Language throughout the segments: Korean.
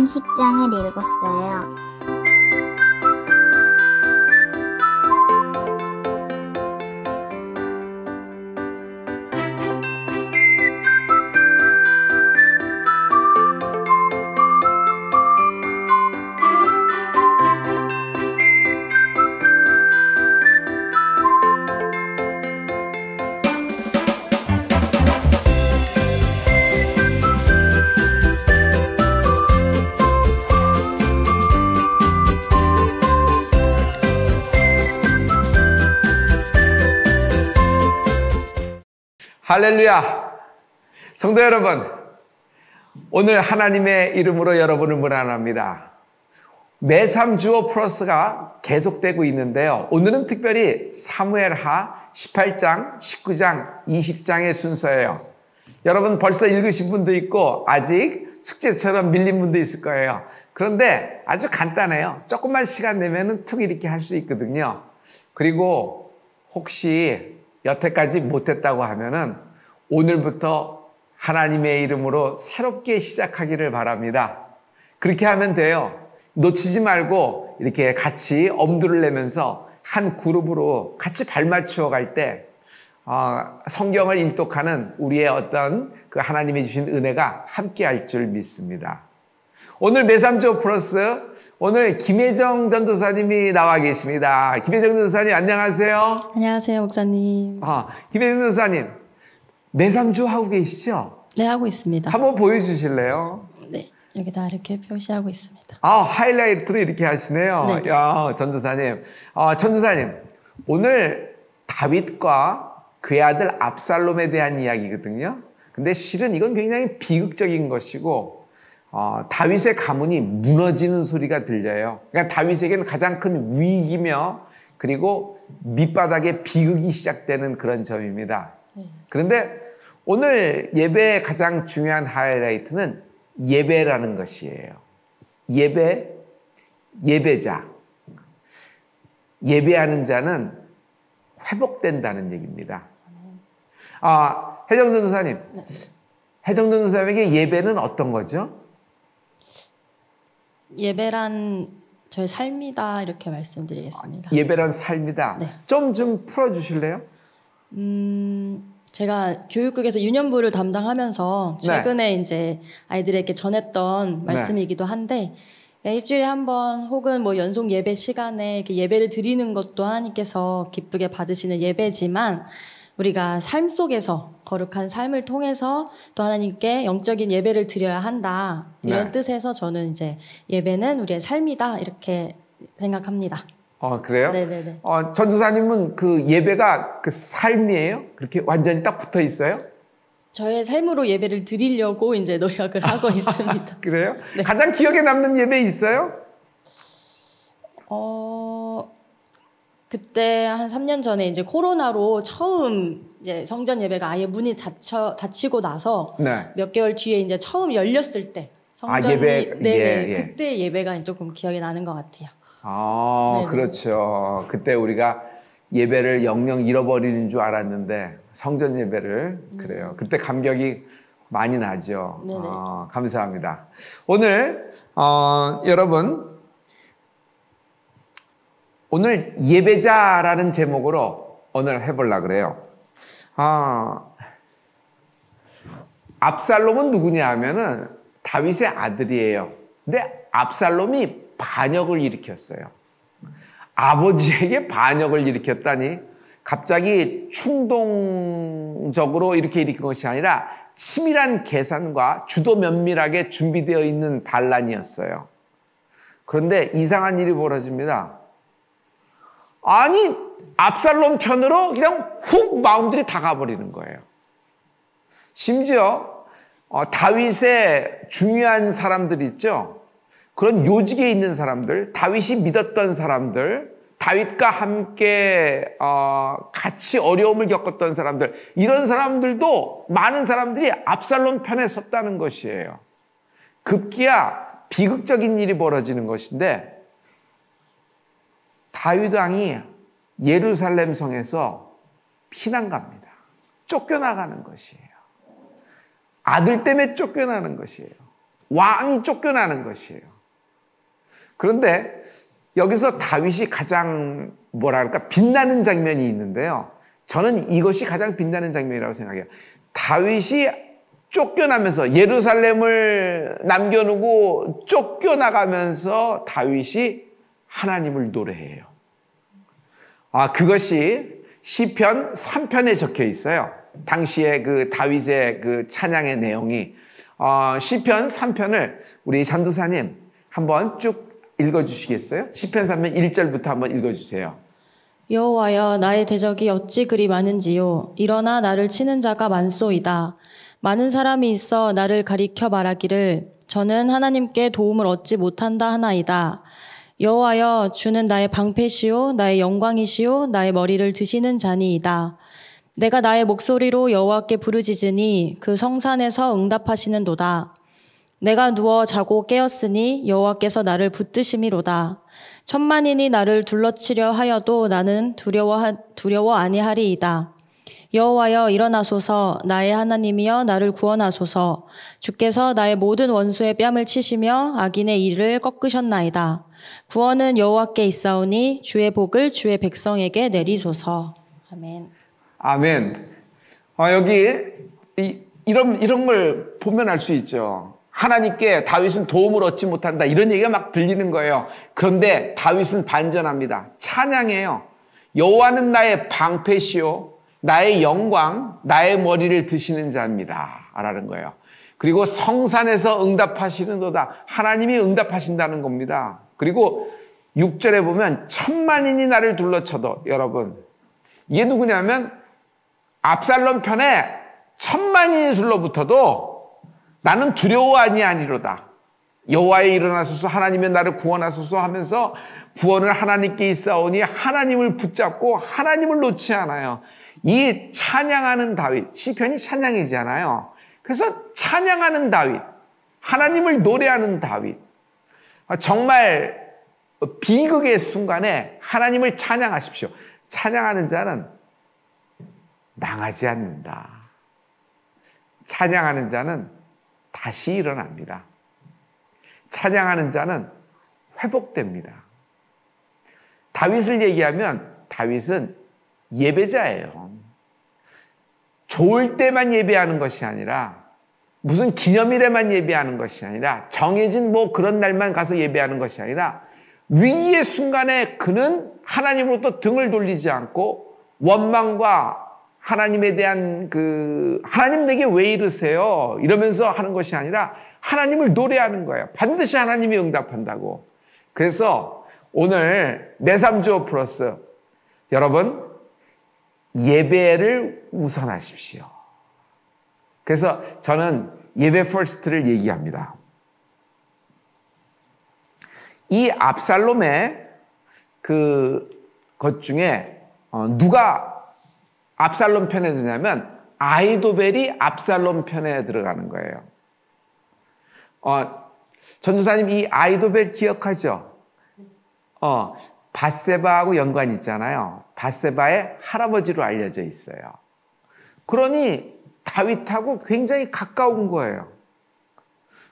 30장을 읽었어요. 할렐루야! 성도 여러분, 오늘 하나님의 이름으로 여러분을 문안합니다. 매삼 주어 플러스가 계속되고 있는데요. 오늘은 특별히 사무엘하 18장, 19장, 20장의 순서예요. 여러분 벌써 읽으신 분도 있고 아직 숙제처럼 밀린 분도 있을 거예요. 그런데 아주 간단해요. 조금만 시간 내면은 툭 이렇게 할 수 있거든요. 그리고 혹시 여태까지 못했다고 하면은 오늘부터 하나님의 이름으로 새롭게 시작하기를 바랍니다. 그렇게 하면 돼요. 놓치지 말고 이렇게 같이 엄두를 내면서 한 그룹으로 같이 발맞추어 갈 때 성경을 일독하는 우리의 어떤 그 하나님이 주신 은혜가 함께 할 줄 믿습니다. 오늘 매삼조 플러스 오늘 김혜정 전도사님이 나와 계십니다. 김혜정 전도사님 안녕하세요. 안녕하세요 목사님. 김혜정 전도사님 매삼조 하고 계시죠? 네, 하고 있습니다. 한번 보여주실래요? 네, 여기다 이렇게 표시하고 있습니다. 하이라이트로 이렇게 하시네요. 네. 야, 전도사님. 전도사님 오늘 다윗과 그의 아들 압살롬에 대한 이야기거든요. 근데 실은 이건 굉장히 비극적인 것이고 다윗의 가문이 무너지는 소리가 들려요. 그러니까 다윗에게는 가장 큰 위기며 그리고 밑바닥에 비극이 시작되는 그런 점입니다. 네. 그런데 오늘 예배의 가장 중요한 하이라이트는 예배라는 것이에요. 예배, 예배자. 예배하는 자는 회복된다는 얘기입니다. 혜정 전도사님. 네. 혜정 전도사님에게 예배는 어떤 거죠? 예배란 저의 삶이다 이렇게 말씀드리겠습니다. 예배란 삶이다. 네. 좀 풀어주실래요? 제가 교육국에서 유년부를 담당하면서 최근에 이제 아이들에게 전했던 말씀이기도 한데 일주일에 한 번 혹은 뭐 연속 예배 시간에 이렇게 예배를 드리는 것도 하나님께서 기쁘게 받으시는 예배지만 우리가 삶 속에서 거룩한 삶을 통해서 또 하나님께 영적인 예배를 드려야 한다 이런 뜻에서 저는 이제 예배는 우리의 삶이다 이렇게 생각합니다. 그래요? 네네네. 전도사님은 그 예배가 그 삶이에요? 그렇게 완전히 딱 붙어 있어요? 저의 삶으로 예배를 드리려고 이제 노력을 하고 있습니다. 그래요? 네. 가장 기억에 남는 예배 있어요? 그때 한 3년 전에 이제 코로나로 처음 이제 성전 예배가 아예 문이 닫히고 나서 몇 개월 뒤에 이제 처음 열렸을 때 성전이 예배, 그때 예배가 조금 기억이 나는 것 같아요. 그렇죠. 그때 우리가 예배를 영영 잃어버리는 줄 알았는데 성전 예배를 그래요. 그때 감격이 많이 나죠. 감사합니다. 오늘 여러분 오늘 예배자라는 제목으로 오늘 해보려고 그래요. 압살롬은 누구냐 하면은 다윗의 아들이에요. 근데 압살롬이 반역을 일으켰어요. 아버지에게 반역을 일으켰다니 갑자기 충동적으로 이렇게 일으킨 것이 아니라 치밀한 계산과 주도 면밀하게 준비되어 있는 반란이었어요. 그런데 이상한 일이 벌어집니다. 아니 압살롬 편으로 그냥 훅 마음들이 다 가버리는 거예요. 심지어 다윗의 중요한 사람들 있죠. 그런 요직에 있는 사람들, 다윗이 믿었던 사람들, 다윗과 함께 같이 어려움을 겪었던 사람들, 이런 사람들도 많은 사람들이 압살롬 편에 섰다는 것이에요. 급기야 비극적인 일이 벌어지는 것인데 다윗 왕이 예루살렘 성에서 피난 갑니다. 쫓겨나가는 것이에요. 아들 때문에 쫓겨나는 것이에요. 왕이 쫓겨나는 것이에요. 그런데 여기서 다윗이 가장 뭐랄까 빛나는 장면이 있는데요. 저는 이것이 가장 빛나는 장면이라고 생각해요. 다윗이 쫓겨나면서 예루살렘을 남겨놓고 쫓겨나가면서 다윗이 하나님을 노래해요. 그것이 시편 3편에 적혀 있어요. 당시에 그 다윗의 그 찬양의 내용이 시편 3편을 우리 전도사님 한번 쭉 읽어주시겠어요? 시편 3편 1절부터 한번 읽어주세요. 여호와여 나의 대적이 어찌 그리 많은지요. 일어나 나를 치는 자가 많소이다. 많은 사람이 있어 나를 가리켜 말하기를 저는 하나님께 도움을 얻지 못한다 하나이다. 여호와여 주는 나의 방패시요 나의 영광이시요 나의 머리를 드시는 자니이다. 내가 나의 목소리로 여호와께 부르짖으니 그 성산에서 응답하시는도다. 내가 누워 자고 깨었으니 여호와께서 나를 붙드심이로다. 천만인이 나를 둘러치려 하여도 나는 두려워 아니하리이다. 여호와여 일어나소서. 나의 하나님이여 나를 구원하소서. 주께서 나의 모든 원수의 뺨을 치시며 악인의 이를 꺾으셨나이다. 구원은 여호와께 있사오니 주의 복을 주의 백성에게 내리소서. 아멘. 아멘. 여기 이런 걸 보면 알 수 있죠. 하나님께 다윗은 도움을 얻지 못한다 이런 얘기가 막 들리는 거예요. 그런데 다윗은 반전합니다. 찬양해요. 여호와는 나의 방패시요 나의 영광 나의 머리를 드시는 자입니다 라는 거예요. 그리고 성산에서 응답하시는도다. 하나님이 응답하신다는 겁니다. 그리고 6절에 보면 천만인이 나를 둘러쳐도, 여러분 이게 누구냐면 압살롬 편에 천만인이 둘러붙어도 나는 두려워 아니하니로다. 여호와여 일어나소서. 하나님의 나를 구원하소서 하면서 구원을 하나님께 있사오니 하나님을 붙잡고 하나님을 놓지 않아요. 이 찬양하는 다윗, 시편이 찬양이잖아요. 그래서 찬양하는 다윗, 하나님을 노래하는 다윗, 정말 비극의 순간에 하나님을 찬양하십시오. 찬양하는 자는 망하지 않는다. 찬양하는 자는 다시 일어납니다. 찬양하는 자는 회복됩니다. 다윗을 얘기하면 다윗은 예배자예요. 좋을 때만 예배하는 것이 아니라, 무슨 기념일에만 예배하는 것이 아니라, 정해진 뭐 그런 날만 가서 예배하는 것이 아니라, 위기의 순간에 그는 하나님으로부터 등을 돌리지 않고 원망과 하나님에 대한 하나님 내게 왜 이러세요? 이러면서 하는 것이 아니라 하나님을 노래하는 거예요. 반드시 하나님이 응답한다고. 그래서 오늘 매삼주오 플러스, 여러분 예배를 우선하십시오. 그래서 저는 예배 퍼스트를 얘기합니다. 이 압살롬의 것 중에 누가 압살롬 편에 드냐면 아히도벨이 압살롬 편에 들어가는 거예요. 전도사님 이 아히도벨 기억하죠? 밧세바하고 연관이 있잖아요. 밧세바의 할아버지로 알려져 있어요. 그러니 다윗하고 굉장히 가까운 거예요.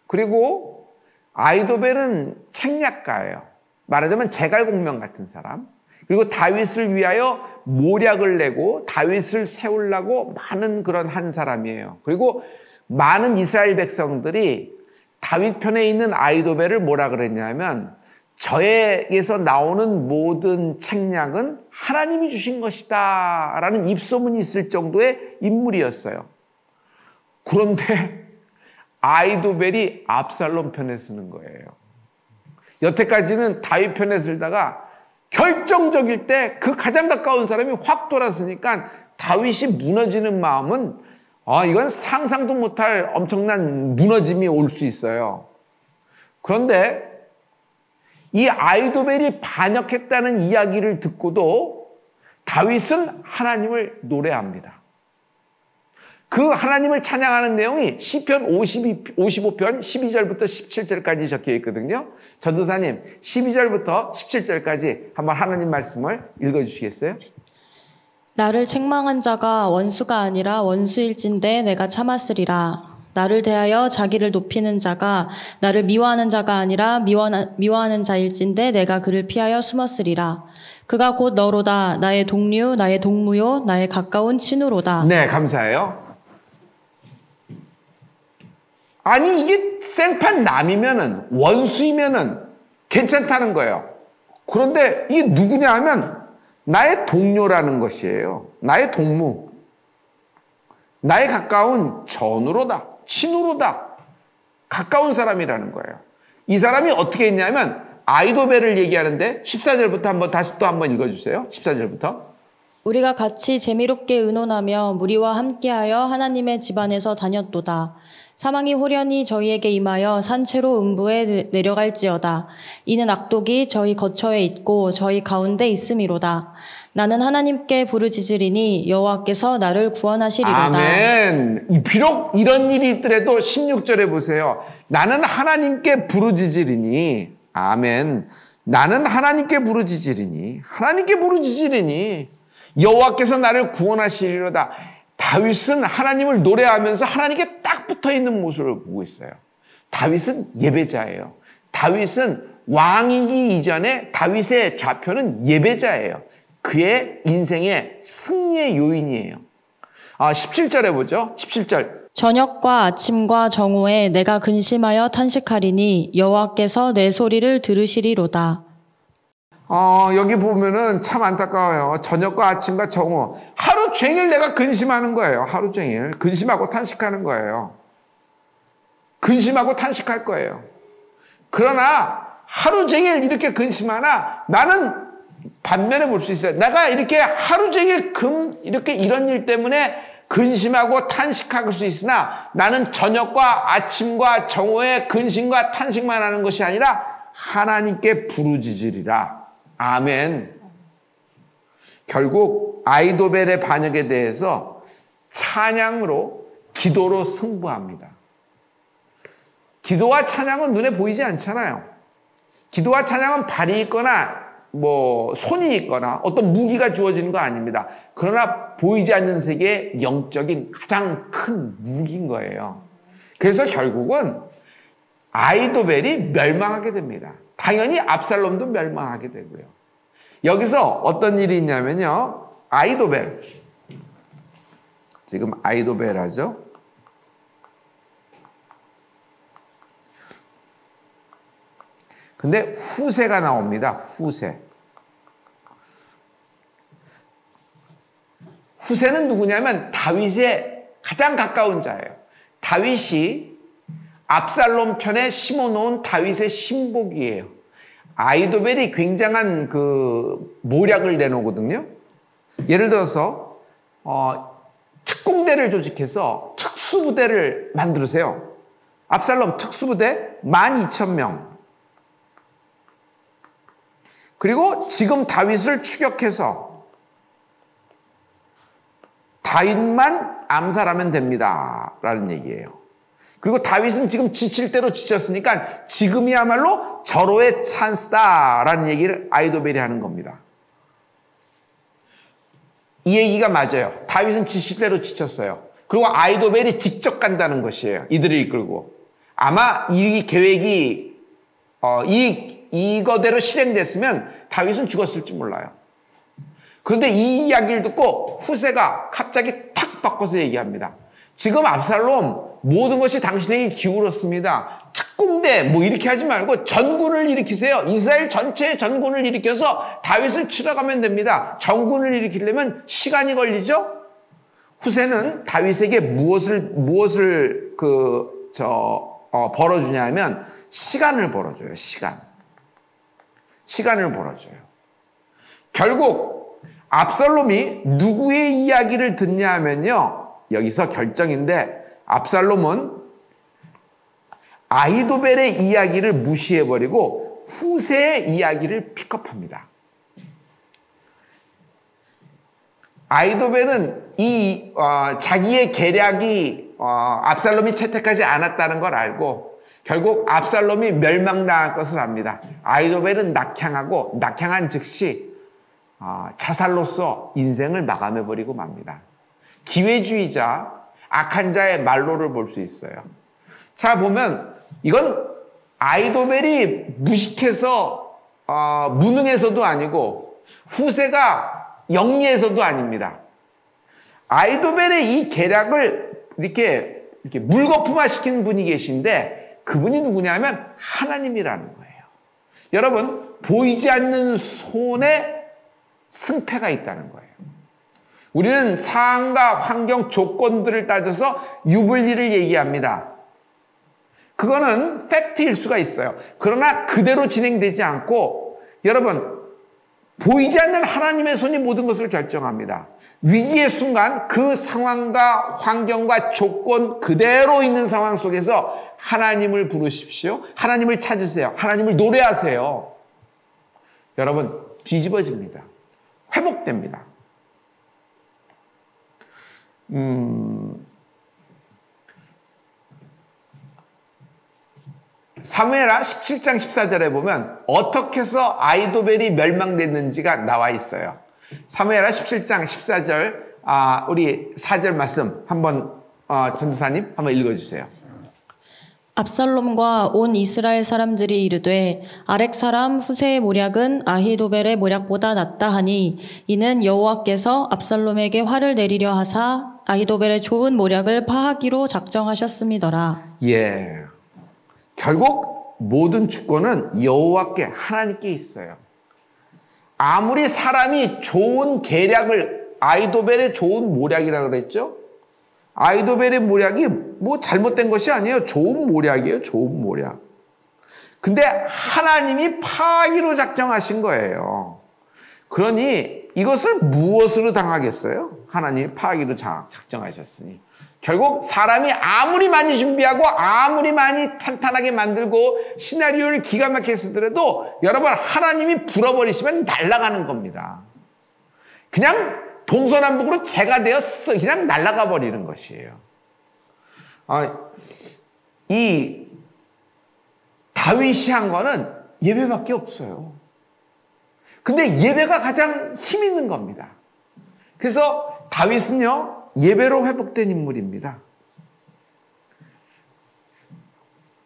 그리고 아히도벨은 책략가예요. 말하자면 제갈공명 같은 사람. 그리고 다윗을 위하여 모략을 내고 다윗을 세우려고 많은 그런 한 사람이에요. 그리고 많은 이스라엘 백성들이 다윗 편에 있는 아히도벨을 뭐라 그랬냐면, 저에게서 나오는 모든 책략은 하나님이 주신 것이다 라는 입소문이 있을 정도의 인물이었어요. 그런데 아히도벨이 압살롬 편에 쓰는 거예요. 여태까지는 다윗 편에 쓰다가 결정적일 때 그 가장 가까운 사람이 확 돌았으니까 다윗이 무너지는 마음은 이건 상상도 못할 엄청난 무너짐이 올 수 있어요. 그런데 이 아히도벨이 반역했다는 이야기를 듣고도 다윗은 하나님을 노래합니다. 그 하나님을 찬양하는 내용이 시편 55편 12절부터 17절까지 적혀 있거든요. 전도사님 12절부터 17절까지 한번 하나님 말씀을 읽어주시겠어요? 나를 책망한 자가 원수가 아니라 원수일진데 내가 참았으리라. 나를 대하여 자기를 높이는 자가 나를 미워하는 자가 아니라 미워하는 자일진데 내가 그를 피하여 숨었으리라. 그가 곧 너로다. 나의 동류, 나의 동무요, 나의 가까운 친우로다. 네, 감사해요. 아니 이게 생판 남이면은 원수이면은 괜찮다는 거예요. 그런데 이게 누구냐 하면 나의 동료라는 것이에요. 나의 동무. 나의 가까운 전우로다. 친우로다. 가까운 사람이라는 거예요. 이 사람이 어떻게 했냐면 아이도벨을 얘기하는데 14절부터 다시 또 한번 읽어주세요. 14절부터. 우리가 같이 재미롭게 의논하며 무리와 함께하여 하나님의 집안에서 다녔도다. 사망이 호련히 저희에게 임하여 산채로 음부에 내려갈지어다. 이는 악독이 저희 거처에 있고 저희 가운데 있음이로다. 나는 하나님께 부르짖으리니 여호와께서 나를 구원하시리로다. 아멘. 비록 이런 일이 있더라도 16절에 보세요. 나는 하나님께 부르짖으리니. 아멘. 나는 하나님께 부르짖으리니. 하나님께 부르짖으리니. 여호와께서 나를 구원하시리로다. 다윗은 하나님을 노래하면서 하나님께 딱 붙어있는 모습을 보고 있어요. 다윗은 예배자예요. 다윗은 왕이기 이전에 다윗의 좌표는 예배자예요. 그의 인생의 승리의 요인이에요. 17절에 보죠. 17절. 저녁과 아침과 정오에 내가 근심하여 탄식하리니 여호와께서 내 소리를 들으시리로다. 여기 보면은 참 안타까워요. 저녁과 아침과 정오. 하루 종일 내가 근심하는 거예요. 하루 종일. 근심하고 탄식하는 거예요. 근심하고 탄식할 거예요. 그러나 하루 종일 이렇게 근심하나 나는 반면에 볼 수 있어요. 내가 이렇게 하루 종일 이렇게 이런 일 때문에 근심하고 탄식할 수 있으나 나는 저녁과 아침과 정오에 근심과 탄식만 하는 것이 아니라 하나님께 부르짖으리라. 아멘. 결국 아이도벨의 반역에 대해서 찬양으로 기도로 승부합니다. 기도와 찬양은 눈에 보이지 않잖아요. 기도와 찬양은 발이 있거나 손이 있거나 어떤 무기가 주어지는 거 아닙니다. 그러나 보이지 않는 세계의 영적인 가장 큰 무기인 거예요. 그래서 결국은 아이도벨이 멸망하게 됩니다. 당연히 압살롬도 멸망하게 되고요. 여기서 어떤 일이 있냐면요. 아이도벨. 지금 아이도벨 하죠. 근데 후세가 나옵니다. 후세. 후세는 누구냐면 다윗의 가장 가까운 자예요. 다윗이 압살롬 편에 심어놓은 다윗의 신복이에요. 아이도벨이 굉장한 모략을 내놓거든요. 예를 들어서 특공대를 조직해서 특수부대를 만들으세요. 압살롬 특수부대 12,000명. 그리고 지금 다윗을 추격해서 다윗만 암살하면 됩니다. 라는 얘기예요. 그리고 다윗은 지금 지칠 대로 지쳤으니까 지금이야말로 절호의 찬스다라는 얘기를 아이도벨이 하는 겁니다. 이 얘기가 맞아요. 다윗은 지칠 대로 지쳤어요. 그리고 아이도벨이 직접 간다는 것이에요. 이들을 이끌고. 아마 이 계획이 이거대로 실행됐으면 다윗은 죽었을지 몰라요. 그런데 이 이야기를 듣고 후세가 갑자기 탁 바꿔서 얘기합니다. 지금 압살롬 모든 것이 당신에게 기울었습니다. 특공대 이렇게 하지 말고 전군을 일으키세요. 이스라엘 전체의 전군을 일으켜서 다윗을 치러 가면 됩니다. 전군을 일으키려면 시간이 걸리죠. 후세는 다윗에게 무엇을 벌어주냐 하면 시간을 벌어줘요. 시간을 벌어줘요. 결국 압살롬이 누구의 이야기를 듣냐 하면요. 여기서 결정인데 압살롬은 아이도벨의 이야기를 무시해버리고 후세의 이야기를 픽업합니다. 아이도벨은 자기의 계략이 압살롬이 채택하지 않았다는 걸 알고 결국 압살롬이 멸망당할 것을 압니다. 아이도벨은 낙향한 즉시 자살로서 인생을 마감해버리고 맙니다. 기회주의자 악한 자의 말로를 볼 수 있어요. 자, 보면 이건 아히도벨이 무식해서 무능해서도 아니고 후세가 영리해서도 아닙니다. 아히도벨의 이 계략을 이렇게 물거품화시키는 분이 계신데 그분이 누구냐면 하나님이라는 거예요. 여러분, 보이지 않는 손에 승패가 있다는 거예요. 우리는 상황과 환경 조건들을 따져서 유불리를 얘기합니다. 그거는 팩트일 수가 있어요. 그러나 그대로 진행되지 않고 여러분, 보이지 않는 하나님의 손이 모든 것을 결정합니다. 위기의 순간 그 상황과 환경과 조건 그대로 있는 상황 속에서 하나님을 부르십시오. 하나님을 찾으세요. 하나님을 노래하세요. 여러분, 뒤집어집니다. 회복됩니다. 사무엘하 17장 14절에 보면 어떻게 해서 아히도벨이 멸망됐는지가 나와 있어요. 사무엘하 17장 14절 우리 4절 말씀 한번 전도사님 한번 읽어주세요. 압살롬과 온 이스라엘 사람들이 이르되 아렉 사람 후세의 모략은 아히도벨의 모략보다 낫다 하니 이는 여호와께서 압살롬에게 화를 내리려 하사 아히도벨의 좋은 모략을 파하기로 작정하셨음이더라. 예, 결국 모든 주권은 여호와께 하나님께 있어요. 아무리 사람이 좋은 계략을 아히도벨의 좋은 모략이라고 그랬죠. 아히도벨의 모략이 뭐 잘못된 것이 아니에요. 좋은 모략이에요. 좋은 모략. 근데 하나님이 파하기로 작정하신 거예요. 그러니 이것을 무엇으로 당하겠어요? 하나님이 파하기로 작정하셨으니. 결국 사람이 아무리 많이 준비하고 아무리 많이 탄탄하게 만들고 시나리오를 기가 막히게 쓰더라도 여러분, 하나님이 불어버리시면 날아가는 겁니다. 그냥 동서남북으로 재가 되어 그냥 날아가 버리는 것이에요. 이 다윗이 한 거는 예배밖에 없어요. 근데 예배가 가장 힘 있는 겁니다. 그래서 다윗은요, 예배로 회복된 인물입니다.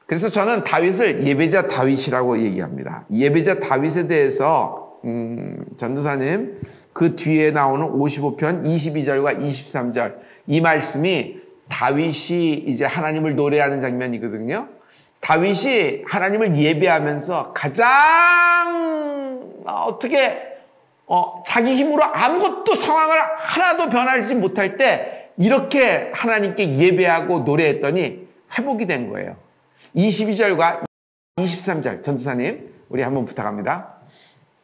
그래서 저는 다윗을 예배자 다윗이라고 얘기합니다. 예배자 다윗에 대해서 전도사님 그 뒤에 나오는 55편 22절과 23절 이 말씀이 다윗이 이제 하나님을 노래하는 장면이거든요. 다윗이 하나님을 예배하면서 가장 자기 힘으로 아무것도 상황을 하나도 변하지 못할 때 이렇게 하나님께 예배하고 노래했더니 회복이 된 거예요. 22절과 23절 전도사님 우리 한번 부탁합니다.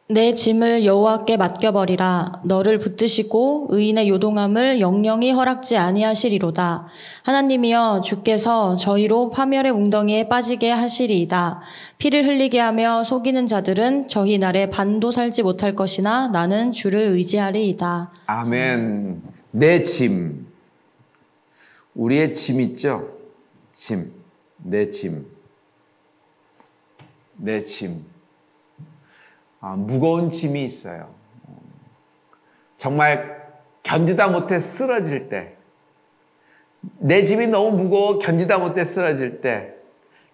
내 짐을 여호와께 맡겨버리라. 너를 붙드시고 의인의 요동함을 영영히 허락지 아니하시리로다. 하나님이여, 주께서 저희로 파멸의 웅덩이에 빠지게 하시리이다. 피를 흘리게 하며 속이는 자들은 저희 날에 반도 살지 못할 것이나 나는 주를 의지하리이다. 아멘. 내 짐, 우리의 짐 있죠? 짐, 내 짐, 내 짐. 무거운 짐이 있어요. 정말 견디다 못해 쓰러질 때, 내 짐이 너무 무거워 견디다 못해 쓰러질 때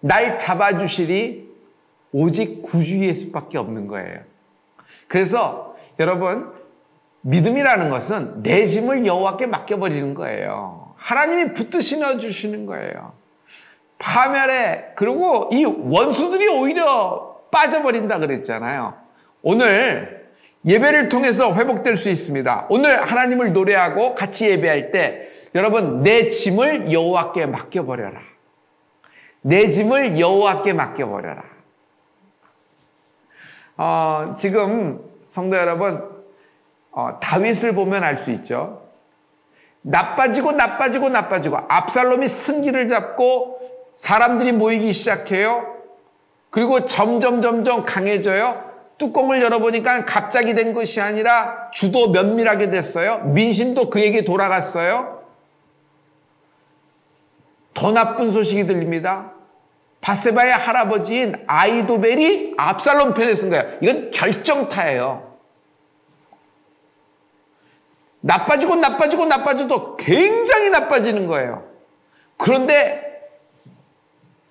날 잡아주시리 오직 구주 예수밖에 없는 거예요. 그래서 여러분, 믿음이라는 것은 내 짐을 여호와께 맡겨버리는 거예요. 하나님이 붙드시어 주시는 거예요. 파멸에, 그리고 이 원수들이 오히려 빠져버린다 그랬잖아요. 오늘 예배를 통해서 회복될 수 있습니다. 오늘 하나님을 노래하고 같이 예배할 때 여러분, 내 짐을 여호와께 맡겨버려라. 내 짐을 여호와께 맡겨버려라. 지금 성도 여러분, 다윗을 보면 알 수 있죠. 나빠지고 압살롬이 승기를 잡고 사람들이 모이기 시작해요. 그리고 점점 강해져요. 뚜껑을 열어보니까 갑자기 된 것이 아니라 주도 면밀하게 됐어요. 민심도 그에게 돌아갔어요. 더 나쁜 소식이 들립니다. 바세바의 할아버지인 아히도벨이 압살롬 편에 쓴 거예요. 이건 결정타예요. 나빠져도 굉장히 나빠지는 거예요. 그런데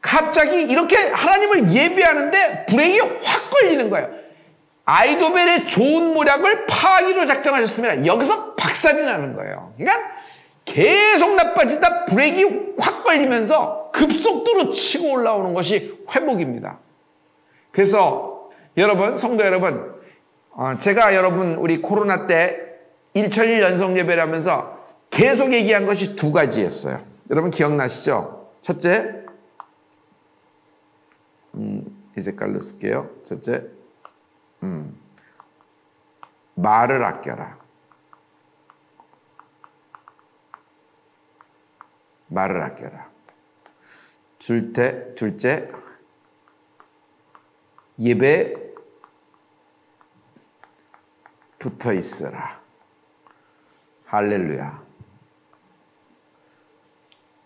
갑자기 이렇게 하나님을 예배하는데 브레이크가 확 걸리는 거예요. 아이도벨의 좋은 모략을 파하기로 작정하셨습니다. 여기서 박살이 나는 거예요. 그러니까 계속 나빠지다 브레이크가 확 걸리면서 급속도로 치고 올라오는 것이 회복입니다. 그래서 여러분, 성도 여러분, 제가 여러분 우리 코로나 때 1천일 연속 예배를 하면서 계속 얘기한 것이 두 가지였어요. 여러분 기억나시죠? 첫째, 이 색깔로 쓸게요. 첫째, 말을 아껴라. 말을 아껴라. 둘째, 예배 붙어 있으라. 할렐루야.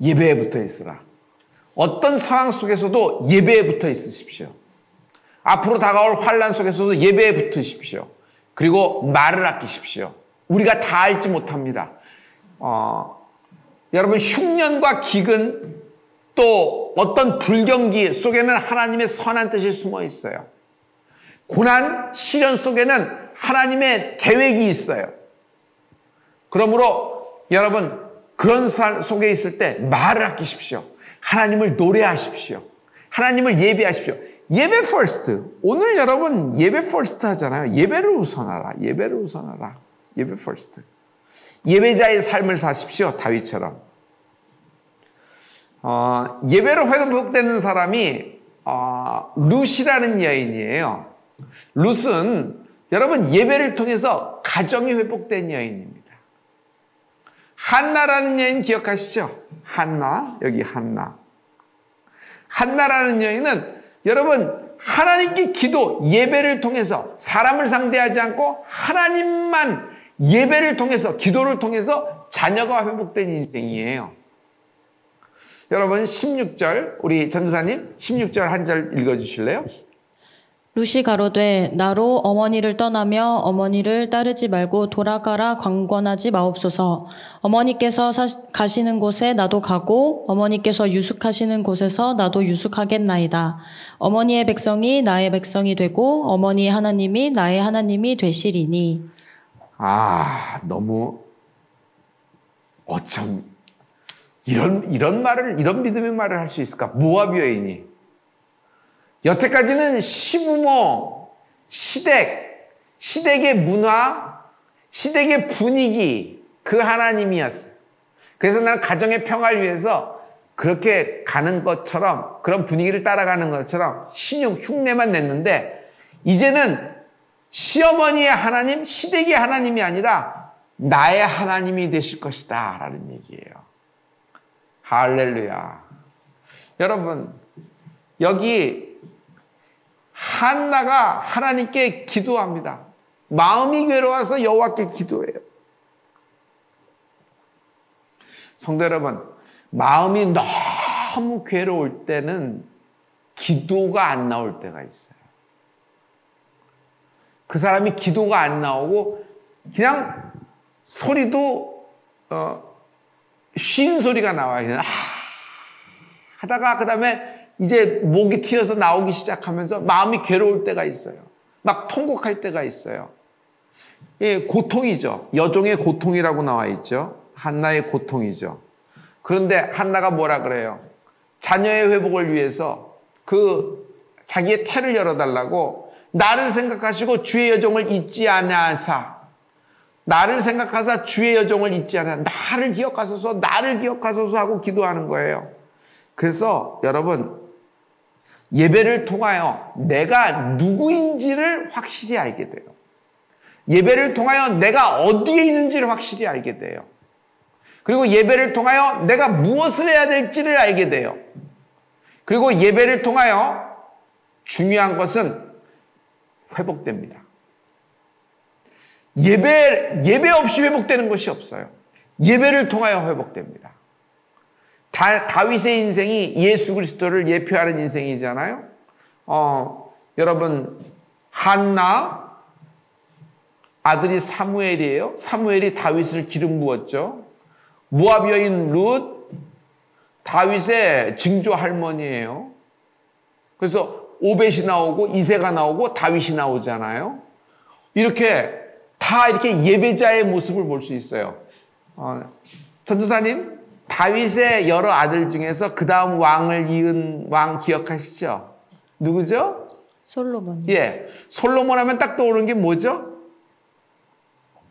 예배에 붙어 있으라. 어떤 상황 속에서도 예배에 붙어 있으십시오. 앞으로 다가올 환난 속에서도 예배에 붙으십시오. 그리고 말을 아끼십시오. 우리가 다 알지 못합니다. 여러분 흉년과 기근 또 어떤 불경기 속에는 하나님의 선한 뜻이 숨어 있어요. 고난, 시련 속에는 하나님의 계획이 있어요. 그러므로 여러분 그런 삶 속에 있을 때 말을 아끼십시오. 하나님을 노래하십시오. 하나님을 예배하십시오. 예배 퍼스트. 오늘 여러분 예배 퍼스트 하잖아요. 예배를 우선하라. 예배를 우선하라. 예배 퍼스트. 예배자의 삶을 사십시오. 다윗처럼. 예배로 회복되는 사람이 룻이라는 여인이에요. 룻은 여러분 예배를 통해서 가정이 회복된 여인입니다. 한나라는 여인 기억하시죠? 한나, 여기 한나. 한나라는 여인은 여러분 하나님께 기도, 예배를 통해서 사람을 상대하지 않고 하나님만 예배를 통해서, 기도를 통해서 자녀가 회복된 인생이에요. 여러분 16절, 우리 전도사님 16절 한 절 읽어주실래요? 룻이 가로되 나로 어머니를 떠나며 어머니를 따르지 말고 돌아가라 강권하지 마옵소서. 어머니께서 가시는 곳에 나도 가고 어머니께서 유숙하시는 곳에서 나도 유숙하겠나이다. 어머니의 백성이 나의 백성이 되고 어머니의 하나님이 나의 하나님이 되시리니. 너무 어쩜 이런 말을, 이런 믿음의 말을 할 수 있을까? 모압 여인이 여태까지는 시부모, 시댁의 문화, 시댁의 분위기, 그 하나님이었어요. 그래서 나는 가정의 평화를 위해서 그렇게 가는 것처럼, 그런 분위기를 따라가는 것처럼 흉내만 냈는데, 이제는 시어머니의 하나님, 시댁의 하나님이 아니라 나의 하나님이 되실 것이다 라는 얘기예요. 할렐루야. 여러분, 여기 한나가 하나님께 기도합니다. 마음이 괴로워서 여호와께 기도해요. 성도 여러분, 마음이 너무 괴로울 때는 기도가 안 나올 때가 있어요. 그 사람이 기도가 안 나오고 그냥 소리도 쉰 소리가 나와요. 하다가 그 다음에 이제 목이 튀어서 나오기 시작하면서 마음이 괴로울 때가 있어요. 막 통곡할 때가 있어요. 예, 고통이죠. 여종의 고통이라고 나와 있죠. 한나의 고통이죠. 그런데 한나가 뭐라 그래요? 자녀의 회복을 위해서 자기의 태를 열어달라고, 나를 생각하시고 주의 여종을 잊지 아니하사, 나를 생각하사 주의 여종을 잊지 않아, 나를 기억하소서, 나를 기억하소서 하고 기도하는 거예요. 그래서 여러분, 예배를 통하여 내가 누구인지를 확실히 알게 돼요. 예배를 통하여 내가 어디에 있는지를 확실히 알게 돼요. 그리고 예배를 통하여 내가 무엇을 해야 될지를 알게 돼요. 그리고 예배를 통하여 중요한 것은 회복됩니다. 예배 없이 회복되는 것이 없어요. 예배를 통하여 회복됩니다. 다윗의 인생이 예수 그리스도를 예표하는 인생이잖아요. 여러분, 한나, 아들이 사무엘이에요. 사무엘이 다윗을 기름 부었죠. 모압 여인 룻, 다윗의 증조 할머니예요. 그래서 오벳이 나오고 이새가 나오고 다윗이 나오잖아요. 이렇게 다 이렇게 예배자의 모습을 볼 수 있어요. 전도사님, 다윗의 여러 아들 중에서 그 다음 왕을 이은 왕 기억하시죠? 누구죠? 솔로몬. 예, 솔로몬 하면 딱 떠오르는 게 뭐죠?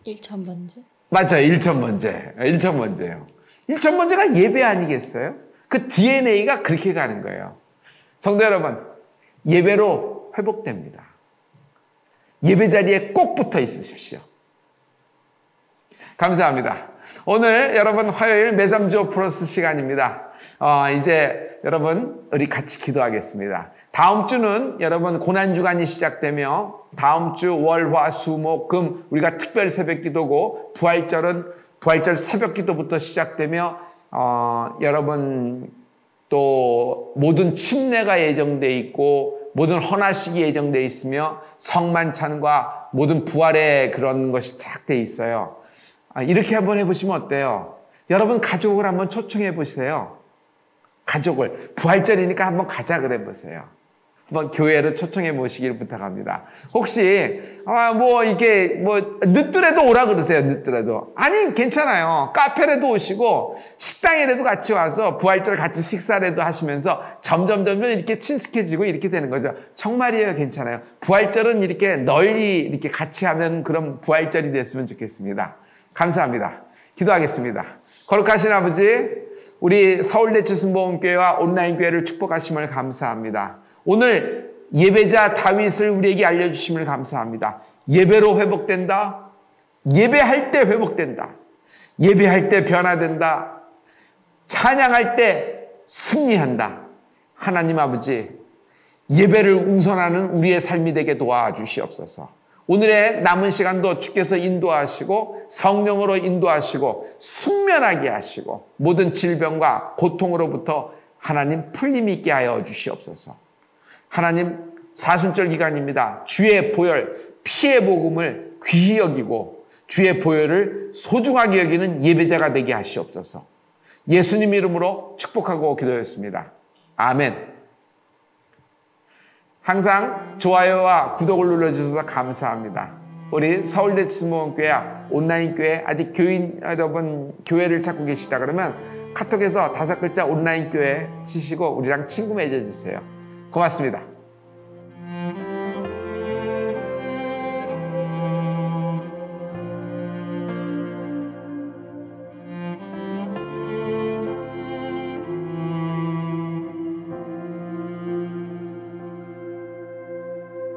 1,000번째. 맞아요. 일천번째. 일천번째요. 일천번째가 예배 아니겠어요? 그 DNA가 그렇게 가는 거예요. 성도 여러분, 예배로 회복됩니다. 예배 자리에 꼭 붙어 있으십시오. 감사합니다. 오늘 여러분 화요일 매삼주오 플러스 시간입니다. 이제 여러분 우리 같이 기도하겠습니다. 다음 주는 여러분 고난주간이 시작되며 다음 주 월, 화, 수, 목, 금 우리가 특별 새벽 기도고 부활절은 부활절 새벽 기도부터 시작되며 여러분 또 모든 침례가 예정돼 있고 모든 헌화식이 예정돼 있으며 성만찬과 모든 부활의 그런 것이 착 돼 있어요. 이렇게 한번 해보시면 어때요? 여러분 가족을 한번 초청해 보세요. 가족을 부활절이니까 한번 가자 그래 보세요. 한번 교회로 초청해 모시길 부탁합니다. 혹시 이렇게 늦더라도 오라 그러세요. 늦더라도. 아니 괜찮아요. 카페라도 오시고 식당이라도 같이 와서 부활절 같이 식사라도 하시면서 점점 이렇게 친숙해지고 이렇게 되는 거죠. 정말이에요. 괜찮아요. 부활절은 이렇게 널리 이렇게 같이 하면 그런 부활절이 됐으면 좋겠습니다. 감사합니다. 기도하겠습니다. 거룩하신 아버지, 우리 서울대치순복음교회와 온라인교회를 축복하심을 감사합니다. 오늘 예배자 다윗을 우리에게 알려주심을 감사합니다. 예배로 회복된다. 예배할 때 회복된다. 예배할 때 변화된다. 찬양할 때 승리한다. 하나님 아버지, 예배를 우선하는 우리의 삶이 되게 도와주시옵소서. 오늘의 남은 시간도 주께서 인도하시고 성령으로 인도하시고 숙면하게 하시고 모든 질병과 고통으로부터 하나님 풀림 있게 하여 주시옵소서. 하나님 사순절 기간입니다. 주의 보혈 피의 복음을 귀히 여기고 주의 보혈을 소중하게 여기는 예배자가 되게 하시옵소서. 예수님 이름으로 축복하고 기도했습니다. 아멘. 항상 좋아요와 구독을 눌러주셔서 감사합니다. 우리 서울대치순복음교회 온라인교회 아직 교인 여러분 교회를 찾고 계시다 그러면 카톡에서 5글자 온라인교회 치시고 우리랑 친구 맺어주세요. 고맙습니다.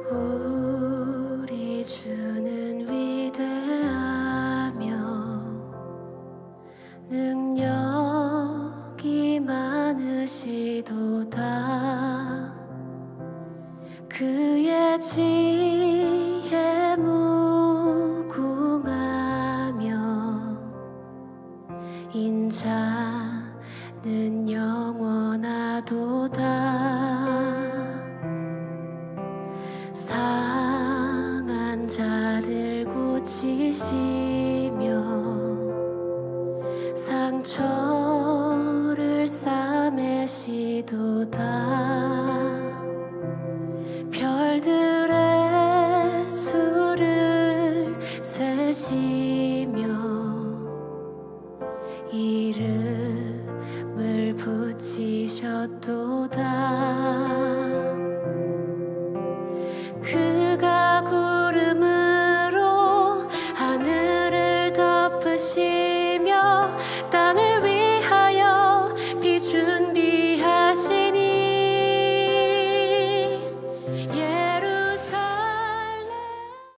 우리 주는 위대하며 능력이 많으시도다. 그의 지혜 무궁하며 인자는 영원하도다. 상한 자들 고치시며 상처를 싸매시도다.